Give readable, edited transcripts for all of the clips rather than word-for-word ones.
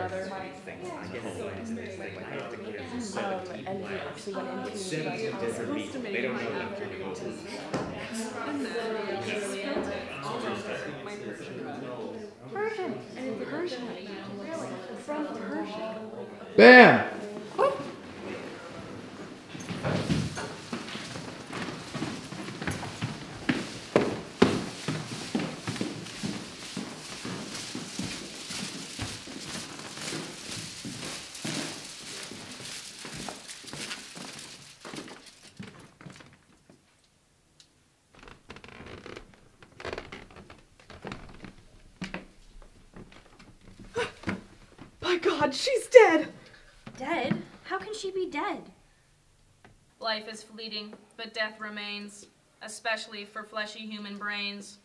brother. And we actually went into They don't know that they're going to. Persian, and it's Persian. Really, from Persian. Bam! My God, she's dead! Dead? How can she be dead? Life is fleeting, but death remains, especially for fleshy human brains.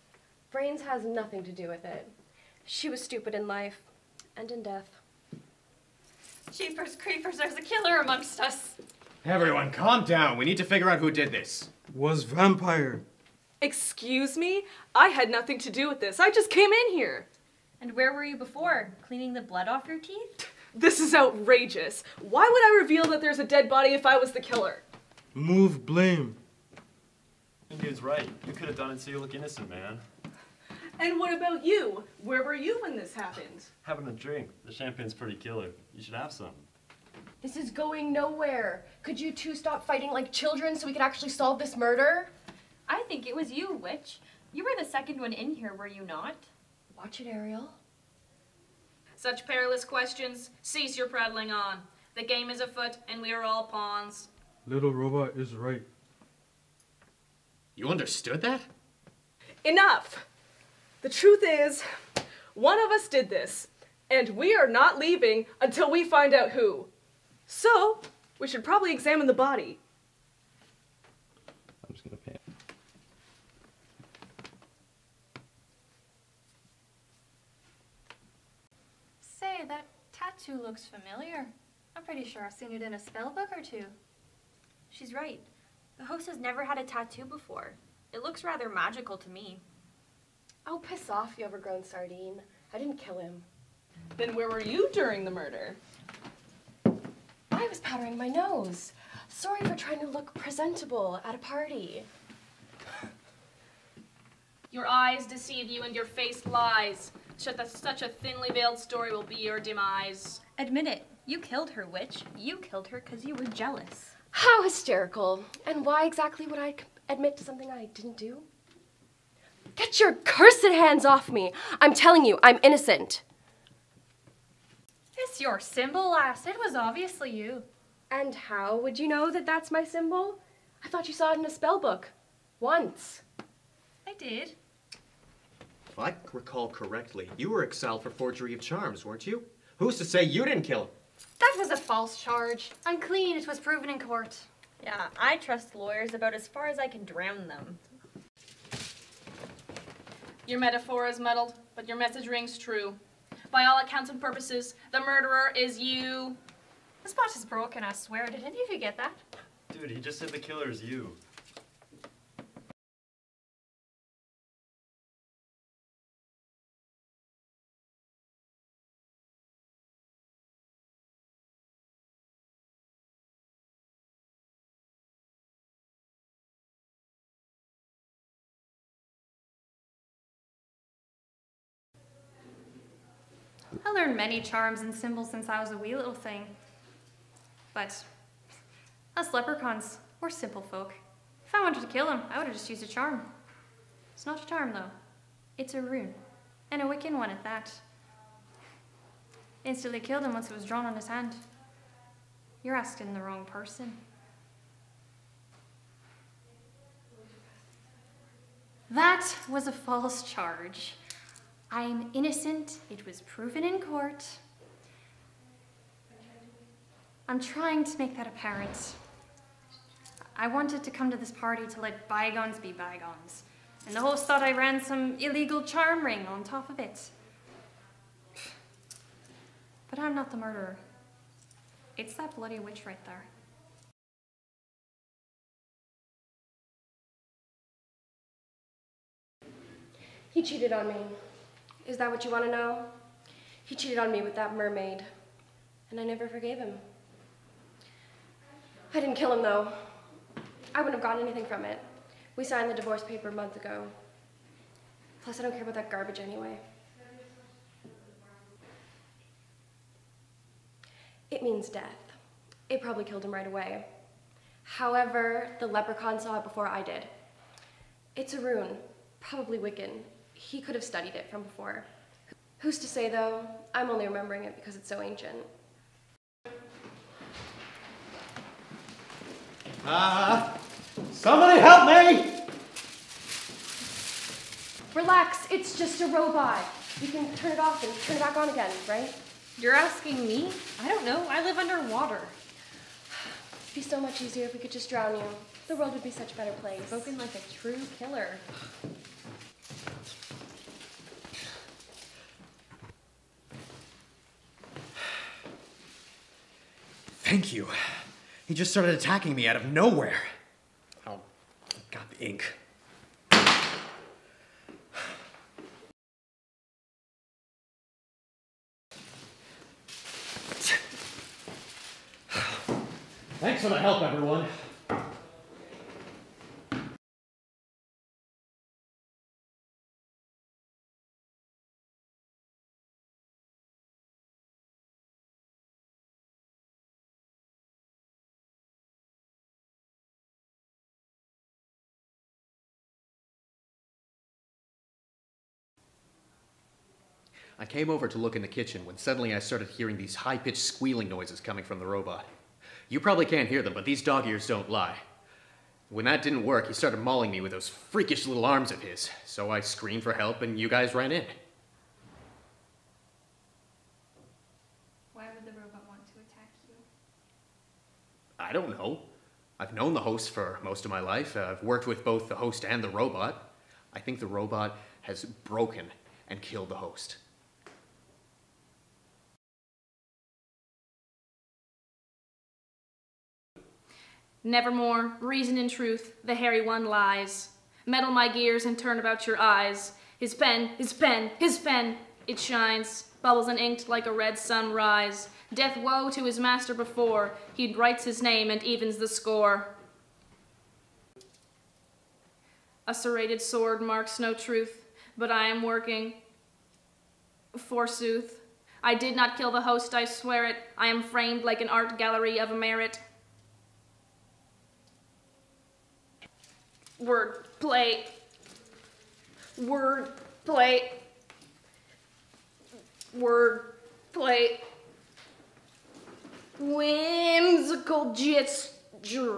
Brains has nothing to do with it. She was stupid in life, and in death. Jeepers creepers, there's a killer amongst us. Everyone, calm down. We need to figure out who did this. Was vampire. Excuse me? I had nothing to do with this. I just came in here. And where were you before? Cleaning the blood off your teeth? This is outrageous. Why would I reveal that there's a dead body if I was the killer? Move blame. Dude's right. You could have done it so you look innocent, man. And what about you? Where were you when this happened? Having a drink. The champagne's pretty killer. You should have some. This is going nowhere. Could you two stop fighting like children so we could actually solve this murder? I think it was you, witch. You were the second one in here, were you not? Watch it, Ariel. Such perilous questions, cease your prattling on. The game is afoot, and we are all pawns. Little robot is right. You understood that? Enough! The truth is, one of us did this, and we are not leaving until we find out who. So, we should probably examine the body. I'm just gonna pay. Say, that tattoo looks familiar. I'm pretty sure I've seen it in a spell book or two. She's right. The host has never had a tattoo before. It looks rather magical to me. Oh, piss off, you overgrown sardine. I didn't kill him. Then where were you during the murder? I was powdering my nose. Sorry for trying to look presentable at a party. Your eyes deceive you and your face lies. Such a thinly veiled story will be your demise. Admit it. You killed her, witch. You killed her because you were jealous. How hysterical. And why exactly would I admit to something I didn't do? Get your cursed hands off me! I'm telling you, I'm innocent. It's your symbol, lass. It was obviously you. And how would you know that that's my symbol? I thought you saw it in a spell book. Once. I did. If I recall correctly, you were exiled for forgery of charms, weren't you? Who's to say you didn't kill him? That was a false charge. I'm clean. It was proven in court. Yeah, I trust lawyers about as far as I can drown them. Your metaphor is muddled, but your message rings true. By all accounts and purposes, the murderer is you. The spot is broken, I swear. Did any of you get that? Dude, he just said the killer is you. I learned many charms and symbols since I was a wee little thing. But us leprechauns, we're simple folk. If I wanted to kill him, I would have just used a charm. It's not a charm, though. It's a rune. And a Wiccan one at that. Instantly killed him once it was drawn on his hand. You're asking the wrong person. That was a false charge. I'm innocent. It was proven in court. I'm trying to make that apparent. I wanted to come to this party to let bygones be bygones. And the host thought I ran some illegal charm ring on top of it. But I'm not the murderer. It's that bloody witch right there. He cheated on me. Is that what you want to know? He cheated on me with that mermaid, and I never forgave him. I didn't kill him, though. I wouldn't have gotten anything from it. We signed the divorce paper a month ago. Plus, I don't care about that garbage anyway. It means death. It probably killed him right away. However, the leprechaun saw it before I did. It's a rune, probably Wiccan. He could have studied it from before. Who's to say, though? I'm only remembering it because it's so ancient. Somebody help me! Relax, it's just a robot. You can turn it off and turn it back on again, right? You're asking me? I don't know. I live underwater. It'd be so much easier if we could just drown you. The world would be such a better place. Spoken like a true killer. Thank you. He just started attacking me out of nowhere. Oh, got the ink. Thanks for the help, everyone. I came over to look in the kitchen when suddenly I started hearing these high-pitched squealing noises coming from the robot. You probably can't hear them, but these dog ears don't lie. When that didn't work, he started mauling me with those freakish little arms of his. So I screamed for help and you guys ran in. Why would the robot want to attack you? I don't know. I've known the host for most of my life. I've worked with both the host and the robot. I think the robot has broken and killed the host. Nevermore, reason and truth, the hairy one lies. Meddle my gears and turn about your eyes. His pen, his pen, his pen, it shines. Bubbles and inked like a red sunrise. Death woe to his master before. He writes his name and evens the score. A serrated sword marks no truth, but I am working. Forsooth, I did not kill the host, I swear it. I am framed like an art gallery of merit. Word play. Word play. Word play. Whimsical gesture.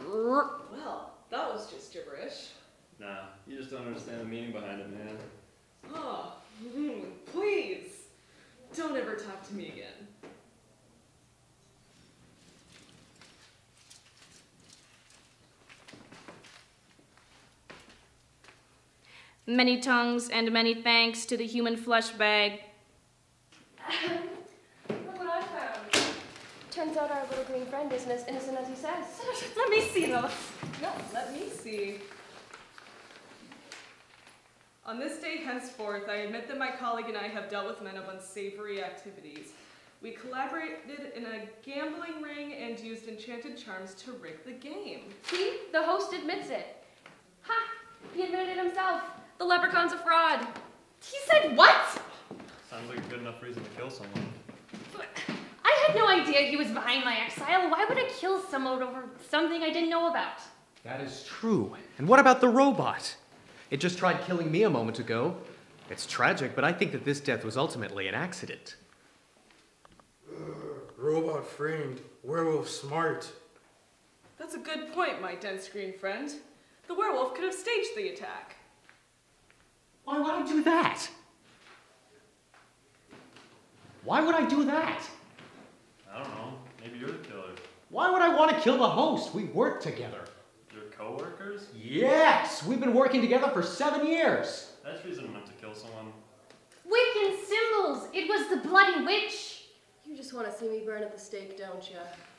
Well, that was just gibberish. Nah, you just don't understand the meaning behind it, man. Oh, please. Don't ever talk to me again. Many tongues and many thanks to the human flesh bag. Look what I found. Turns out our little green friend isn't as innocent as he says. Let me see those. No, let me see. On this day henceforth, I admit that my colleague and I have dealt with men of unsavory activities. We collaborated in a gambling ring and used enchanted charms to rig the game. See? The host admits it. Ha! He admitted it himself. The leprechaun's a fraud. He said what? Sounds like a good enough reason to kill someone. I had no idea he was behind my exile. Why would I kill someone over something I didn't know about? That is true. And what about the robot? It just tried killing me a moment ago. It's tragic, but I think that this death was ultimately an accident. Robot framed. Werewolf smart. That's a good point, my dense green friend. The werewolf could have staged the attack. Why would I do that? Why would I do that? I don't know. Maybe you're the killer. Why would I want to kill the host? We work together. Your co-workers? Yes! We've been working together for 7 years. That's reason enough to kill someone. Wiccan symbols! It was the bloody witch! You just want to see me burn at the stake, don't you?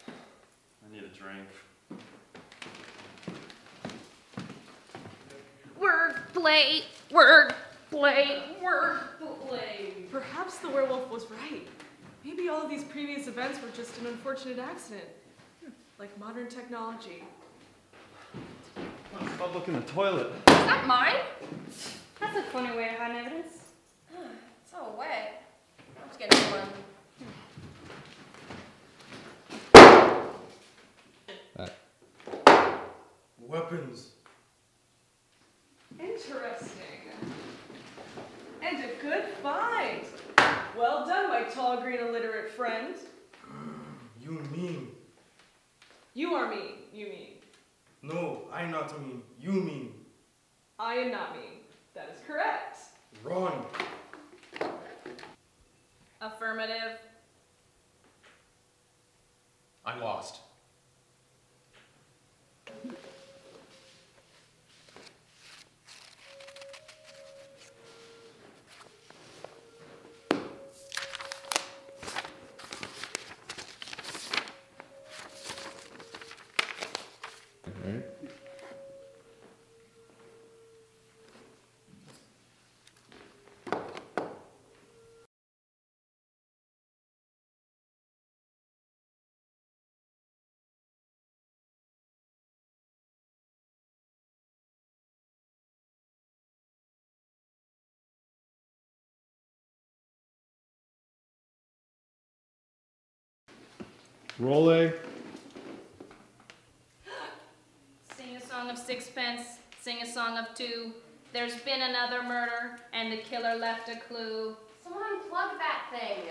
I need a drink. Word play. Word Blade, work, blade. Perhaps the werewolf was right. Maybe all of these previous events were just an unfortunate accident. Like modern technology. Stop looking in the toilet. Is that mine? That's a funny way of hiding evidence. It's so wet. I'm just getting one. Weapons. Interesting. And a good find. Well done, my tall, green, illiterate friend. You mean? You are mean, you mean. No, I not mean. You mean. I am not mean. That is correct. Wrong. Affirmative. I'm lost. Roll A. Sing a song of sixpence, sing a song of two. There's been another murder, and the killer left a clue. Someone unplug that thing.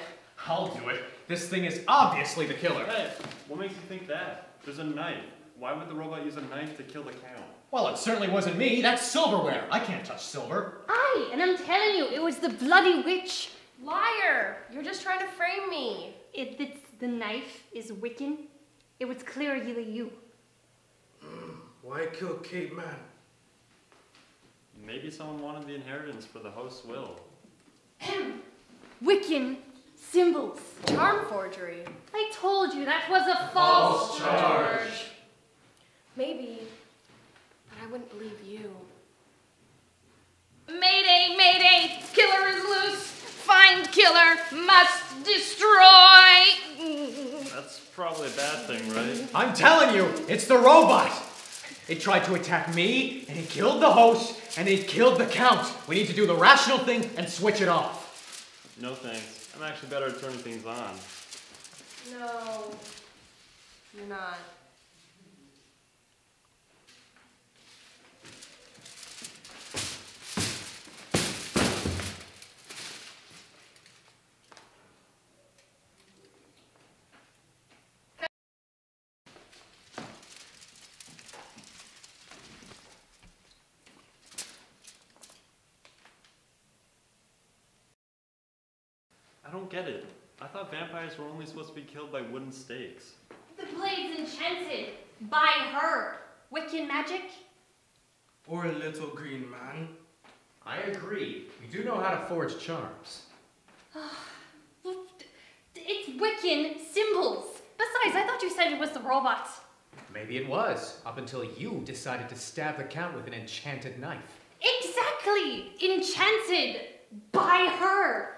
I'll do it. This thing is obviously the killer. Hey, what makes you think that? There's a knife. Why would the robot use a knife to kill the count? Well, it certainly wasn't me. That's silverware. I can't touch silver. Aye, and I'm telling you, it was the bloody witch. Liar! You're just trying to frame me. If it's the knife is Wiccan, it was clearly you. Why kill Cape Man? Maybe someone wanted the inheritance for the host's will. Wiccan symbols. Charm forgery. I told you that was a false charge. Maybe, but I wouldn't believe you. Mayday, mayday, killer is loose. Find killer, must destroy. That's probably a bad thing, right? I'm telling you, it's the robot. It tried to attack me, and it killed the host, and it killed the count. We need to do the rational thing and switch it off. No thanks. I'm actually better at turning things on. No, you're not. I don't get it. I thought vampires were only supposed to be killed by wooden stakes. The blade's enchanted by her. Wiccan magic? Or a little green man? I agree. We do know how to forge charms. It's Wiccan symbols. Besides, I thought you said it was the robot. Maybe it was, up until you decided to stab the count with an enchanted knife. Exactly! Enchanted by her.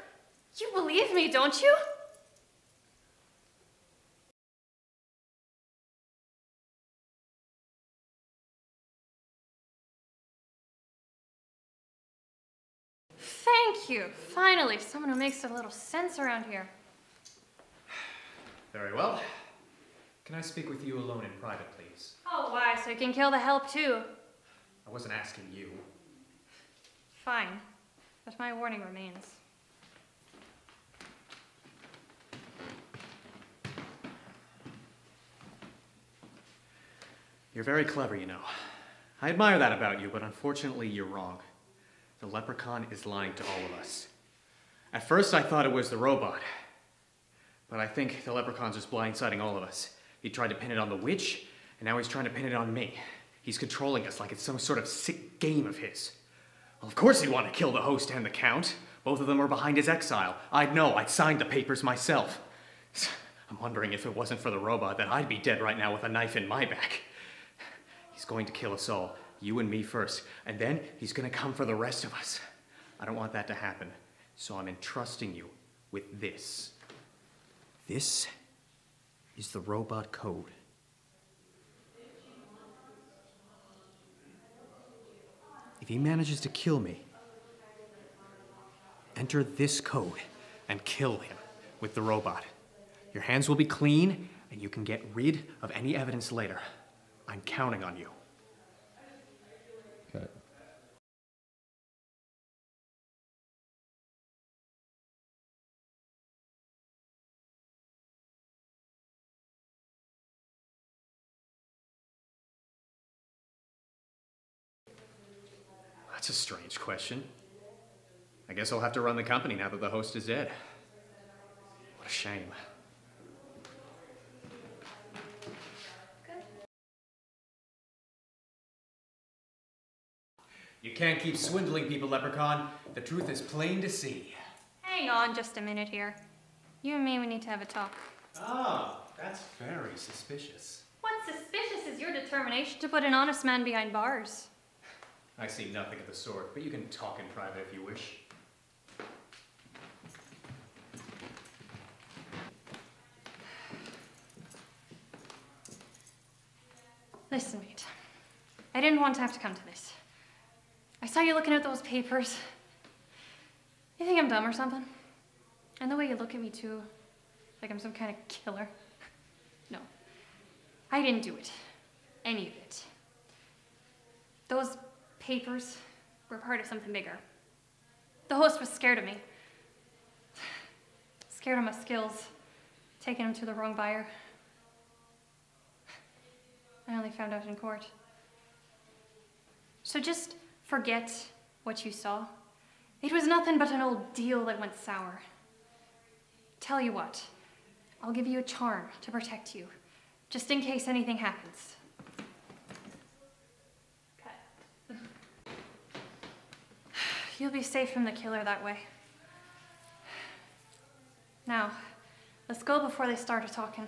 You believe me, don't you? Thank you. Finally, someone who makes a little sense around here. Very well. Can I speak with you alone in private, please? Oh, why? So you can kill the help too. I wasn't asking you. Fine, but my warning remains. You're very clever, you know. I admire that about you, but unfortunately you're wrong. The leprechaun is lying to all of us. At first I thought it was the robot, but I think the leprechaun's just blindsiding all of us. He tried to pin it on the witch, and now he's trying to pin it on me. He's controlling us like it's some sort of sick game of his. Well, of course he'd want to kill the host and the count. Both of them were behind his exile. I'd know, I'd signed the papers myself. I'm wondering if it wasn't for the robot that I'd be dead right now with a knife in my back. He's going to kill us all, you and me first, and then he's going to come for the rest of us. I don't want that to happen. So I'm entrusting you with this. This is the robot code. If he manages to kill me, enter this code and kill him with the robot. Your hands will be clean, and you can get rid of any evidence later. I'm counting on you. Cut. That's a strange question. I guess I'll have to run the company now that the host is dead. What a shame. You can't keep swindling people, Leprechaun. The truth is plain to see. Hang on just a minute here. You and me, we need to have a talk. Ah, that's very suspicious. What's suspicious is your determination to put an honest man behind bars. I see nothing of the sort, but you can talk in private if you wish. Listen, mate. I didn't want to have to come to this. I saw you looking at those papers. You think I'm dumb or something? And the way you look at me, too, like I'm some kind of killer. No, I didn't do it. Any of it. Those papers were part of something bigger. The host was scared of me. Scared of my skills, taking them to the wrong buyer. I only found out in court. So just forget what you saw. It was nothing but an old deal that went sour. Tell you what, I'll give you a charm to protect you, just in case anything happens. Okay. You'll be safe from the killer that way. Now, let's go before they start talking.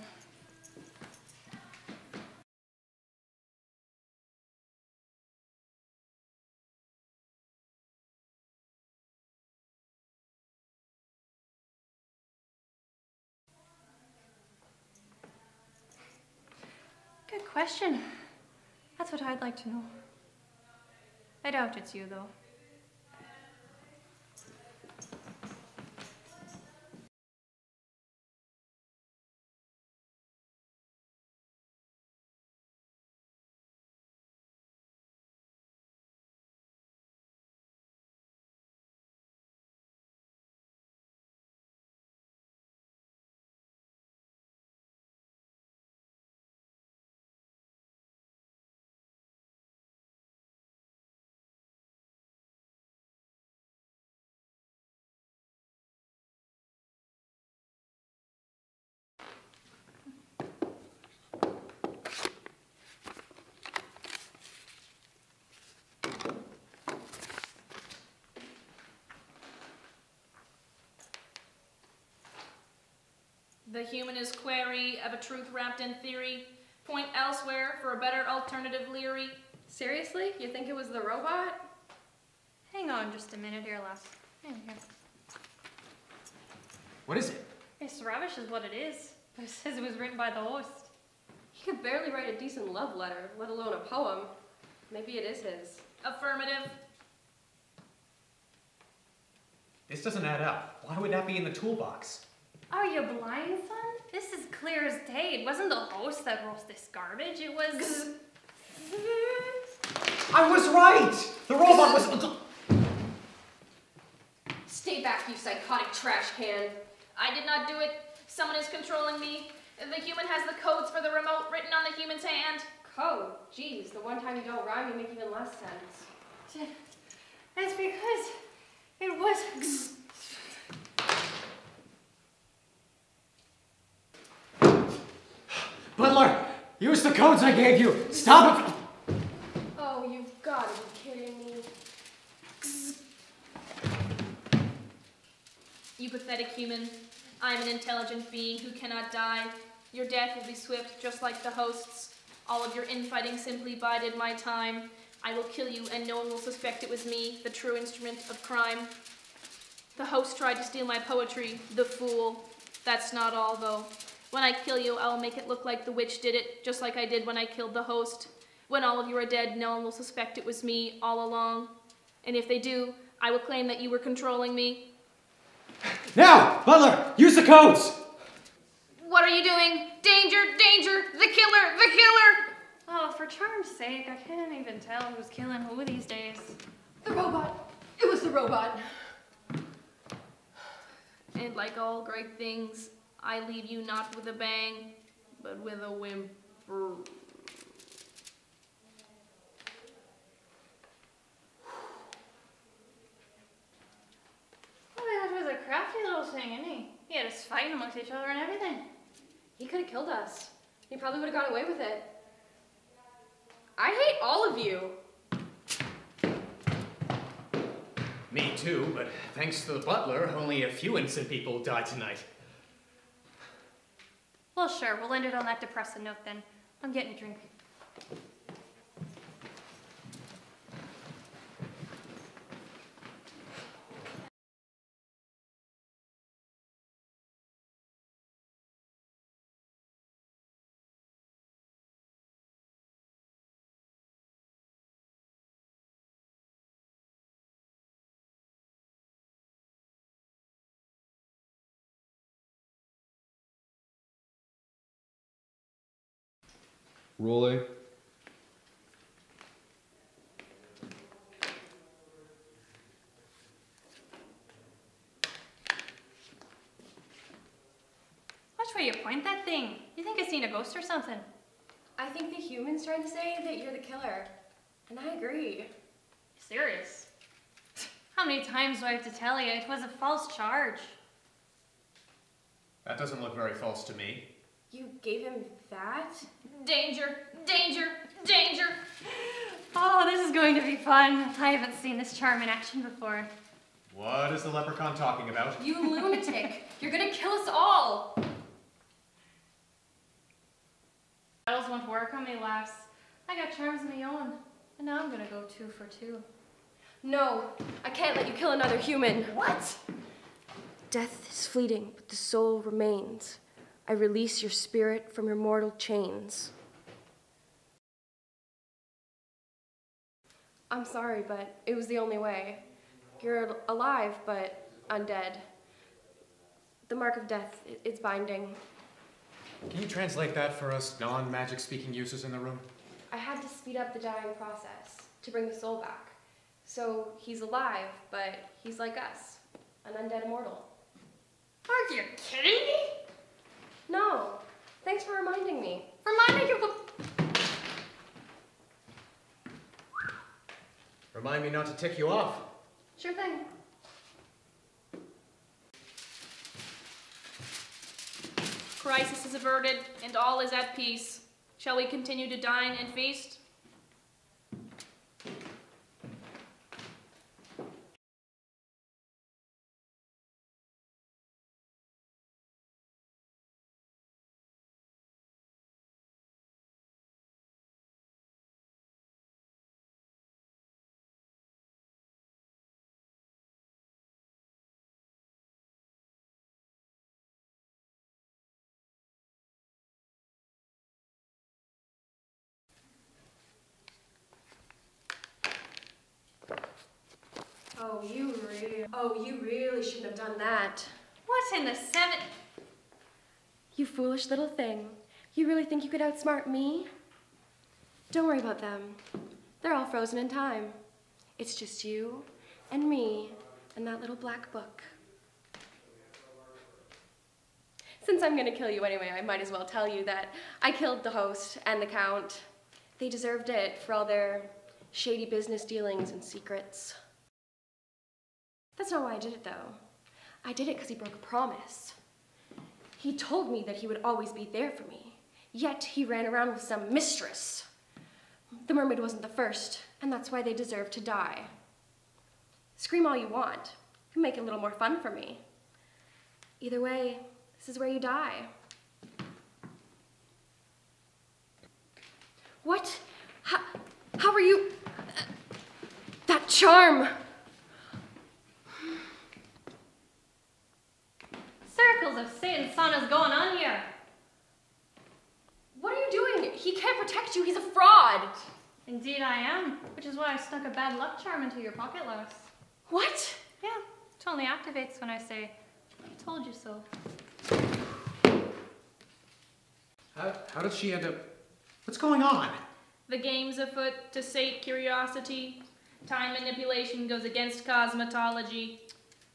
Good question. That's what I'd like to know. I doubt it's you, though. The human is query of a truth wrapped in theory. Point elsewhere for a better alternative leery. Seriously? You think it was the robot? Hang on just a minute here, lass. Hang here. What is it? It's rubbish is what it is. But it says it was written by the host. He could barely write a decent love letter, let alone a poem. Maybe it is his. Affirmative. This doesn't add up. Why would that be in the toolbox? Are you blind, son? This is clear as day. It wasn't the host that wrote this garbage. It was... I was right! The robot was... Stay back, you psychotic trash can. I did not do it. Someone is controlling me. The human has the codes for the remote written on the human's hand. Code? Jeez, the one time you don't rhyme, you make even less sense. That's because it was... Butler! Use the codes I gave you! Stop it! Oh, you've got to be kidding me. You pathetic human. I am an intelligent being who cannot die. Your death will be swift, just like the host's. All of your infighting simply bided my time. I will kill you and no one will suspect it was me, the true instrument of crime. The host tried to steal my poetry, the fool. That's not all, though. When I kill you, I will make it look like the witch did it, just like I did when I killed the host. When all of you are dead, no one will suspect it was me all along. And if they do, I will claim that you were controlling me. Now, Butler, use the codes! What are you doing? Danger, danger, the killer, the killer! Oh, for charm's sake, I can't even tell who's killing who these days. The robot. It was the robot. And like all great things, I leave you not with a bang, but with a whimper. Oh, that was a crafty little thing, isn't he? He had us fighting amongst each other and everything. He could have killed us. He probably would have gone away with it. I hate all of you. Me too, but thanks to the butler, only a few innocent people died tonight. Well, sure, we'll end it on that depressing note then. I'm getting a drink. Rolling. Watch where you point that thing. You think I've seen a ghost or something? I think the humans tried to say that you're the killer. And I agree. Serious? How many times do I have to tell you it was a false charge? That doesn't look very false to me. You gave him that? Danger, danger, danger! Oh, this is going to be fun. I haven't seen this charm in action before. What is the leprechaun talking about? You lunatic! You're gonna kill us all! Battles won't work on me, lass. I got charms of my own, and now I'm gonna go 2 for 2. No, I can't let you kill another human. What? Death is fleeting, but the soul remains. I release your spirit from your mortal chains. I'm sorry, but it was the only way. You're alive, but undead. The mark of death, it's binding. Can you translate that for us non-magic speaking users in the room? I had to speed up the dying process to bring the soul back. So he's alive, but he's like us, an undead immortal. Aren't you kidding me? No, thanks for reminding me. Reminding you of... Remind me not to tick you off. Sure thing. Crisis is averted, and all is at peace. Shall we continue to dine and feast? Oh, you really shouldn't have done that. What in the seven... You foolish little thing. You really think you could outsmart me? Don't worry about them. They're all frozen in time. It's just you and me and that little black book. Since I'm gonna kill you anyway, I might as well tell you that I killed the host and the count. They deserved it for all their shady business dealings and secrets. That's not why I did it, though. I did it because he broke a promise. He told me that he would always be there for me, yet he ran around with some mistress. The mermaid wasn't the first, and that's why they deserve to die. Scream all you want. Make it a little more fun for me. Either way, this is where you die. What? How are you? charm! Circles of Satan's son is going on here. What are you doing? He can't protect you. He's a fraud. Indeed I am, which is why I snuck a bad luck charm into your pocket, Lois. What? Yeah, it only activates when I say, I told you so. How did she end up... What's going on? The game's afoot to sate curiosity. Time manipulation goes against cosmetology.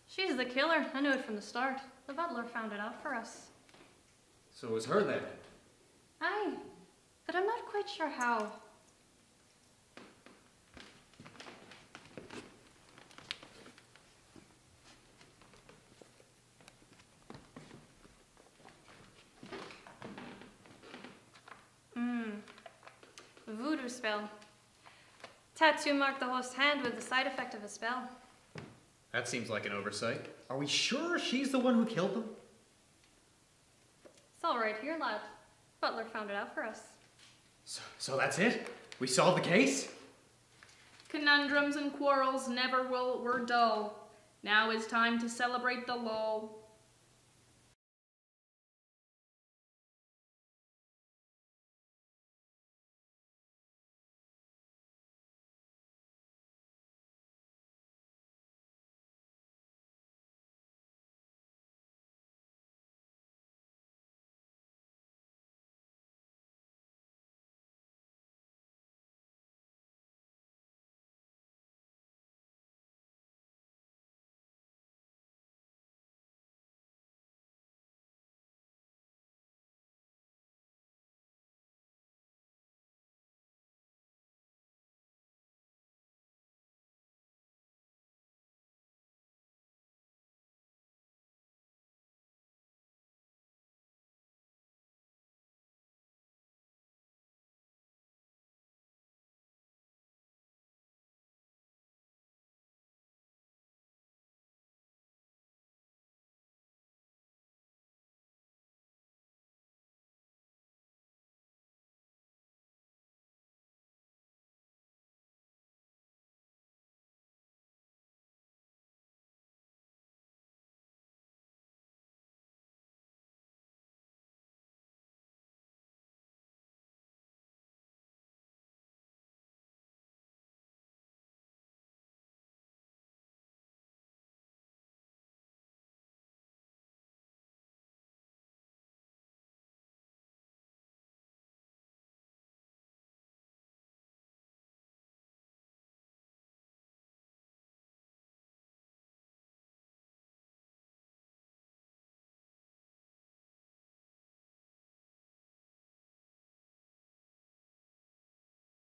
She's the killer. I knew it from the start. The butler found it out for us. So it was her then? Aye, but I'm not quite sure how. Voodoo spell. Tattoo marked the host's hand with the side effect of a spell. That seems like an oversight. Are we sure she's the one who killed them? It's all right here, lad. Butler found it out for us. So that's it? We solved the case? Conundrums and quarrels never were dull. Now is time to celebrate the lull.